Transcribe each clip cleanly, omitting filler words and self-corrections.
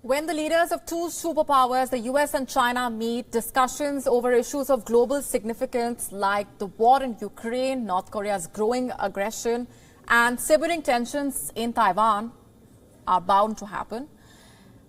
When the leaders of two superpowers, the US and China, meet, discussions over issues of global significance like the war in Ukraine, North Korea's growing aggression, and simmering tensions in Taiwan are bound to happen.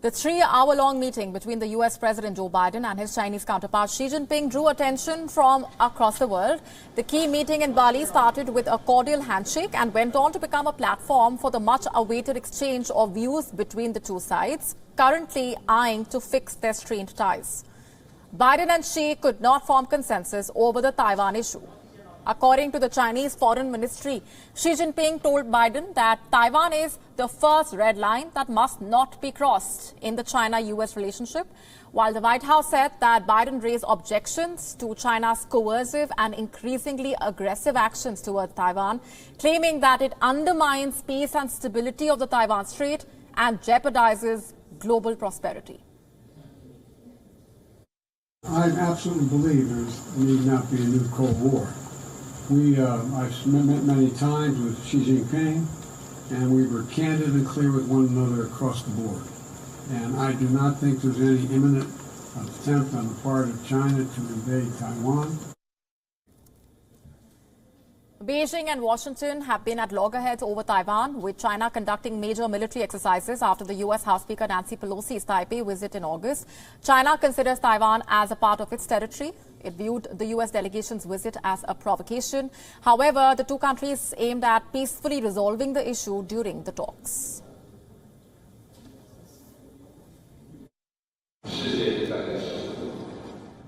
The 3-hour-long meeting between the US President Joe Biden and his Chinese counterpart Xi Jinping drew attention from across the world. The key meeting in Bali started with a cordial handshake and went on to become a platform for the much-awaited exchange of views between the two sides, currently eyeing to fix their strained ties. Biden and Xi could not form consensus over the Taiwan issue. According to the Chinese Foreign Ministry, Xi Jinping told Biden that Taiwan is the first red line that must not be crossed in the China-US relationship, while the White House said that Biden raised objections to China's coercive and increasingly aggressive actions towards Taiwan, claiming that it undermines peace and stability of the Taiwan Strait and jeopardizes global prosperity. I absolutely believe there need not be a new Cold War. I've met many times with Xi Jinping, and we were candid and clear with one another across the board. And I do not think there's any imminent attempt on the part of China to invade Taiwan. Beijing and Washington have been at loggerheads over Taiwan, with China conducting major military exercises after the U.S. House Speaker Nancy Pelosi's Taipei visit in August. China considers Taiwan as a part of its territory. It viewed the U.S. delegation's visit as a provocation. However, the two countries aimed at peacefully resolving the issue during the talks.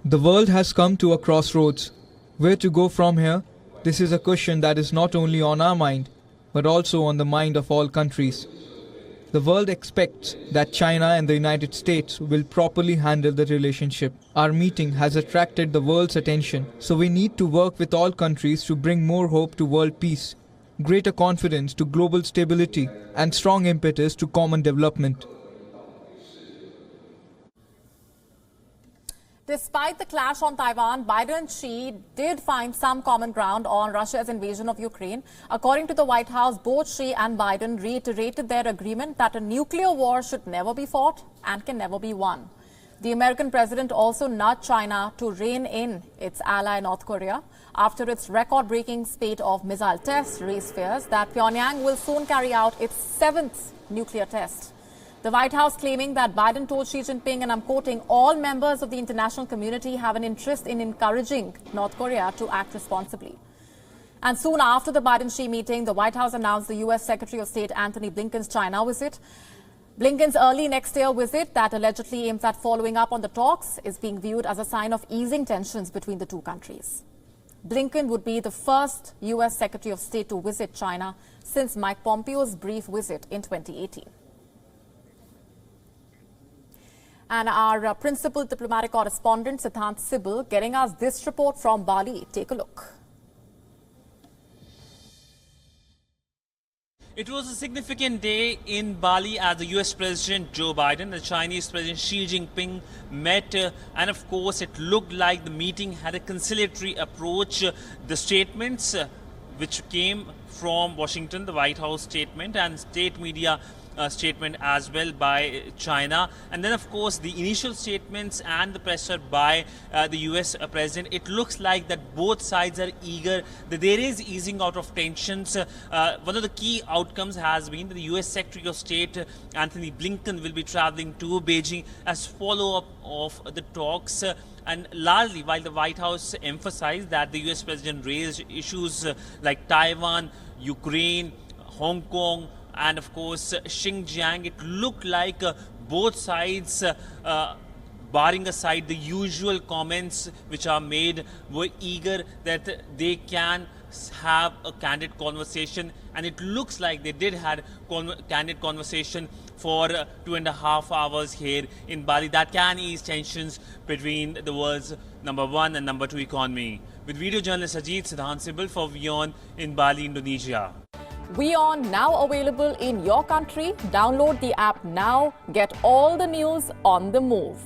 The world has come to a crossroads. Where to go from here? This is a question that is not only on our mind, but also on the mind of all countries. The world expects that China and the United States will properly handle the relationship. Our meeting has attracted the world's attention, so we need to work with all countries to bring more hope to world peace, greater confidence to global stability, and strong impetus to common development. Despite the clash on Taiwan, Biden and Xi did find some common ground on Russia's invasion of Ukraine. According to the White House, both Xi and Biden reiterated their agreement that a nuclear war should never be fought and can never be won. The American president also nudged China to rein in its ally North Korea after its record-breaking spate of missile tests raised fears that Pyongyang will soon carry out its 7th nuclear test. The White House claiming that Biden told Xi Jinping, and I'm quoting, all members of the international community have an interest in encouraging North Korea to act responsibly. And soon after the Biden-Xi meeting, the White House announced the U.S. Secretary of State Antony Blinken's China visit. Blinken's early next year visit that allegedly aims at following up on the talks is being viewed as a sign of easing tensions between the two countries. Blinken would be the first U.S. Secretary of State to visit China since Mike Pompeo's brief visit in 2018. And our principal diplomatic correspondent, Siddhant Sibal, getting us this report from Bali. Take a look. It was a significant day in Bali as the US President Joe Biden and the Chinese President Xi Jinping met. And of course, it looked like the meeting had a conciliatory approach. The statements which came from Washington, the White House statement and state media statement as well by China, and then of course the initial statements and the pressure by the US President, it looks like that both sides are eager, that there is easing out of tensions. One of the key outcomes has been that the US Secretary of State Antony Blinken will be traveling to Beijing as follow-up of the talks. And largely, while the White House emphasized that the US President raised issues like Taiwan, Ukraine, Hong Kong, and of course Xinjiang, it looked like both sides, barring aside the usual comments which are made, were eager that they can have a candid conversation, and it looks like they did have candid conversation for 2.5 hours here in Bali that can ease tensions between the world's number 1 and number 2 economy. With video journalist Ajit, Siddhant Sibal for WION in Bali, Indonesia. WION now available in your country. Download the app now. Get all the news on the move.